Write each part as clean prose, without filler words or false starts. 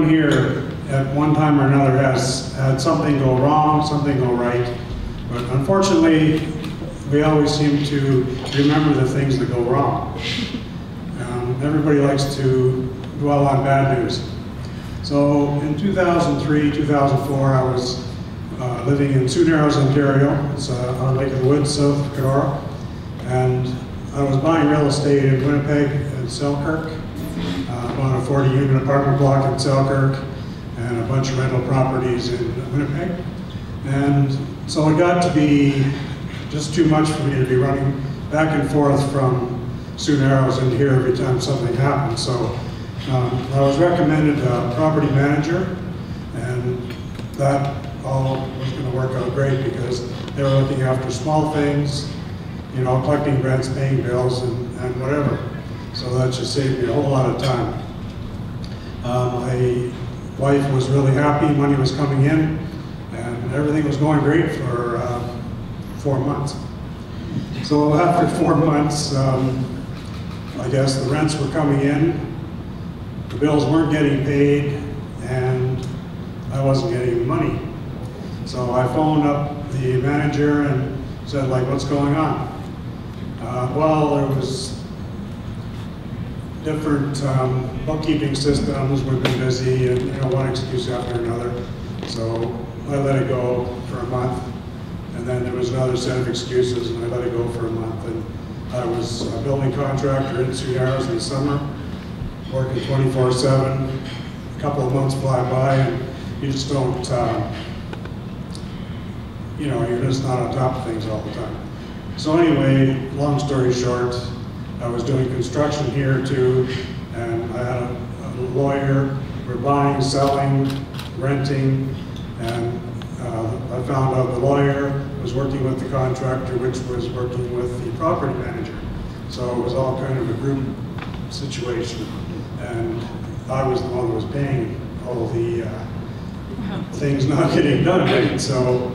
here at one time or another has had something go wrong, something go right. But unfortunately, we always seem to remember the things that go wrong. Everybody likes to dwell on bad news. So in 2003, 2004, I was living in Sioux Narrows, Ontario. It's on Lake of the Woods, south of Kenora. And I was buying real estate in Winnipeg and Selkirk. Bought a 40-unit apartment block in Selkirk and a bunch of rental properties in Winnipeg. And so it got to be just too much for me to be running back and forth from Sioux Narrows into here every time something happened. So I was recommended a property manager, and that all was going to work out great because they were looking after small things, you know, collecting rents, paying bills, and whatever. So that just saved me a whole lot of time. My wife was really happy, money was coming in, and everything was going great for 4 months. So after 4 months, I guess the rents were coming in, the bills weren't getting paid, and I wasn't getting the money. So I phoned up the manager and said, like, what's going on? Well, there was different bookkeeping systems, we've been busy, and you know, one excuse after another. So I let it go for a month, and then there was another set of excuses, and I let it go for a month. And I was a building contractor in Sioux Narrows in the summer, working 24/7. A couple of months fly by, and you just don't, you know, you're just not on top of things all the time. So anyway, long story short, I was doing construction here too, and I had a lawyer. We're buying, selling, renting, and I found out the lawyer was working with the contractor, which was working with the property manager. So it was all kind of a group situation, and I was the one that was paying all the things not getting done right. So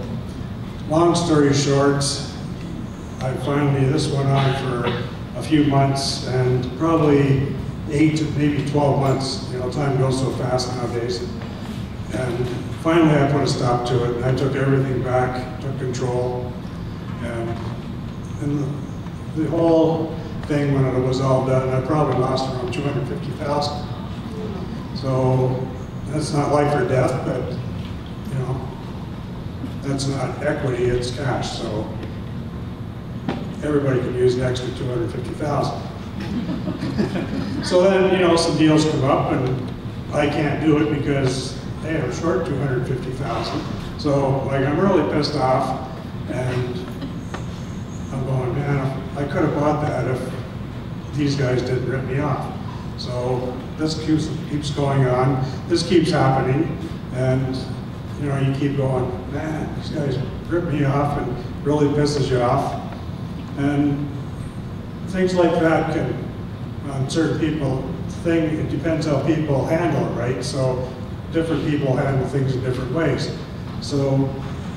long story short, I finally, this went on for a few months, and probably 8 to maybe 12 months. You know, time goes so fast nowadays. And finally I put a stop to it, and I took everything back, took control, and the whole thing, when it was all done, I probably lost around $250,000. So that's not life or death, but you know, that's not equity, it's cash. So everybody can use the extra $250,000. So then, you know, some deals come up, and I can't do it because hey, I'm short $250,000. So like, I'm really pissed off, and I'm going, man, I could have bought that if these guys didn't rip me off. So this keeps going on. This keeps happening, and you know, you keep going, man, these guys rip me off, and really pisses you off. And things like that can, on certain people, it depends how people handle it, right? So different people handle things in different ways. So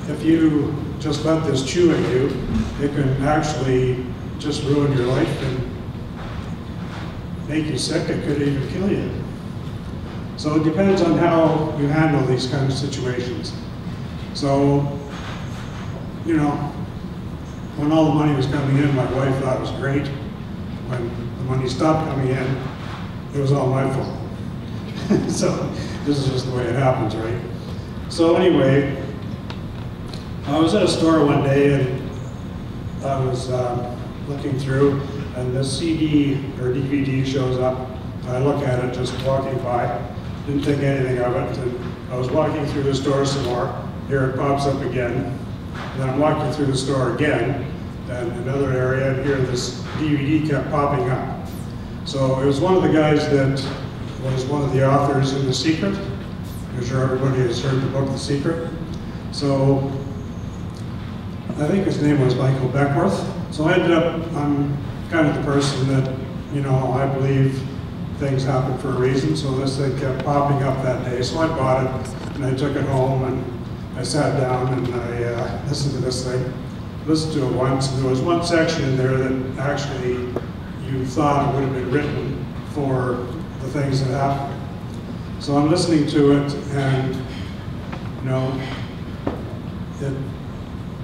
if you just let this chew at you, it can actually just ruin your life and make you sick. It could even kill you. So it depends on how you handle these kind of situations. So, you know, when all the money was coming in, my wife thought it was great. When the money stopped coming in, it was all my fault. So this is just the way it happens, right? So anyway, I was at a store one day, and I was looking through, and this CD or DVD shows up. I look at it just walking by, didn't think anything of it, and I was walking through the store some more. Here it pops up again, and then I'm walking through the store again, and another area, and here this DVD kept popping up. So it was one of the guys that was one of the authors in The Secret. I'm sure everybody has heard the book The Secret. So I think his name was Michael Beckworth. So I ended up, I'm kind of the person that, you know, I believe things happen for a reason. So this thing kept popping up that day. So I bought it, and I took it home, and I sat down, and I listened to this thing. Listened to it once, and there was one section in there that actually you thought it would have been written for the things that happened. So I'm listening to it, and you know, it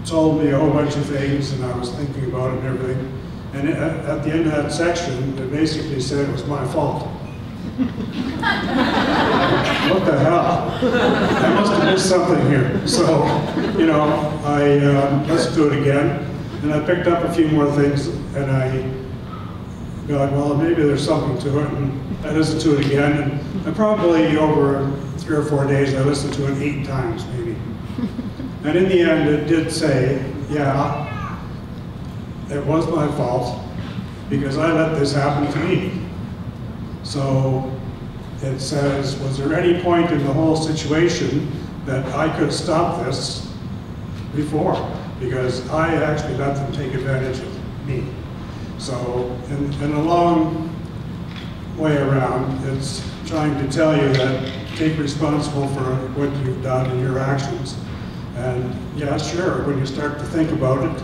told me a whole bunch of things, and I was thinking about it and everything. And at the end of that section, it basically said it was my fault. What the hell? I must have missed something here. So, you know, I listened to it again, and I picked up a few more things, and I got, well, maybe there's something to it, and I listened to it again, and probably over 3 or 4 days, I listened to it 8 times, maybe. And in the end, it did say, yeah, it was my fault, because I let this happen to me. So it says, was there any point in the whole situation that I could have stopped this before? Because I actually let them take advantage of me. So in a long way around, it's trying to tell you that take responsible for what you've done and your actions. And yeah, sure, when you start to think about it,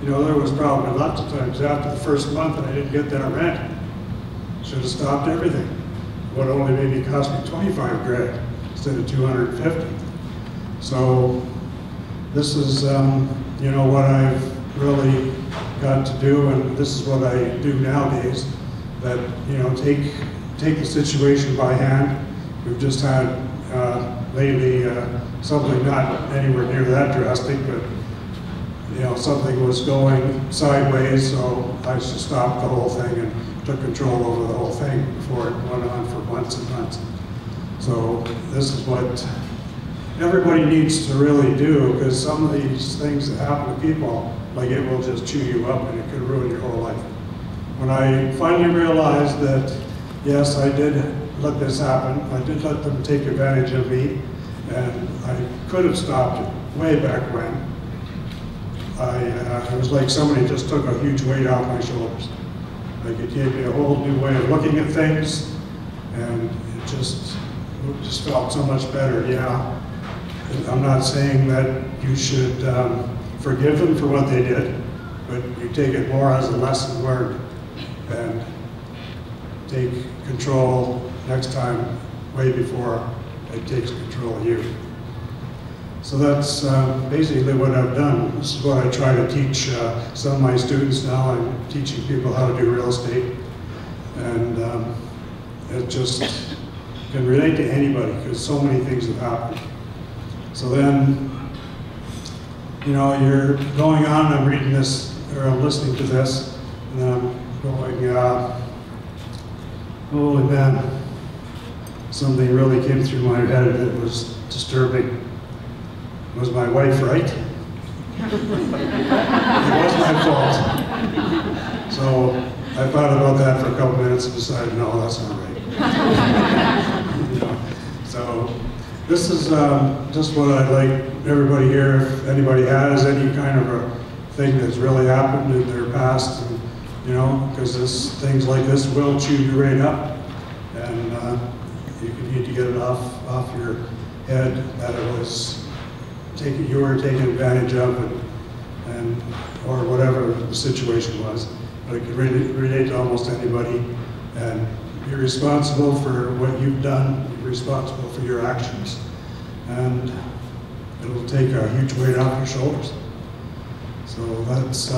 you know, there was probably lots of times after the first month that I didn't get that rent. Should have stopped everything. What only maybe cost me 25 grand instead of 250. So this is, you know, what I've really got to do, and this is what I do nowadays. That, you know, take the situation by hand. We've just had lately something not anywhere near that drastic, but you know, something was going sideways, so I just stopped the whole thing and took control over the whole thing before it went on for months and months. So this is what everybody needs to really do, because some of these things that happen to people, like, it will just chew you up and it could ruin your whole life. When I finally realized that, yes, I did let this happen, I did let them take advantage of me, and I could have stopped it way back when, it was like somebody just took a huge weight off my shoulders. Like, it gave me a whole new way of looking at things, and it just felt so much better. Yeah, I'm not saying that you should forgive them for what they did, but you take it more as a lesson learned, and take control next time way before it takes control of you. So that's basically what I've done. This is what I try to teach some of my students now. I'm teaching people how to do real estate. And it just can relate to anybody, because so many things have happened. So then, you know, you're going on, I'm reading this, or I'm listening to this, and then I'm going, holy man, something really came through my head that was disturbing. Was my wife right? It was my fault. So I thought about that for a couple minutes and decided, no, that's not right. You know, so this is just what I'd like everybody here, if anybody has any kind of a thing that's really happened in their past, and, you know, because things like this will chew you right up, and you need to get it off your head that it was you were taken advantage of, and or whatever the situation was. But it could relate to almost anybody, and you're responsible for what you've done. You're responsible for your actions, and it'll take a huge weight off your shoulders. So that's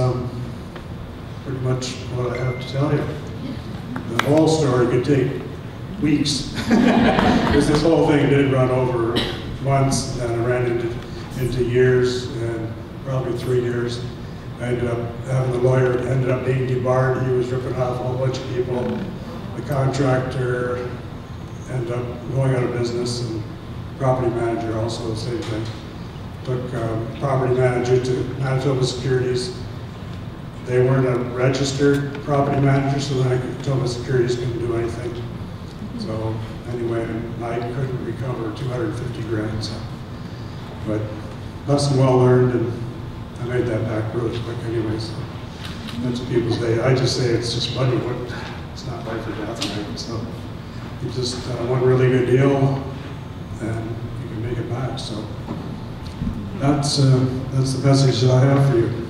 pretty much what I have to tell you. The whole story could take weeks, because this whole thing did run over months, and I ran into years, and probably 3 years. I ended up having the lawyer, ended up being debarred. He was ripping off a whole bunch of people. The contractor ended up going out of business, and property manager also the same thing. Took property manager to Manitoba Securities. They weren't a registered property manager, so then Manitoba Securities couldn't do anything. So anyway, I couldn't recover 250 grand. So. But lesson well learned, and I made that back really quick anyway. So that's what people say. I just say it's just money. It's not life or death, right? So you just one really good deal, and you can make it back. So that's the message that I have for you.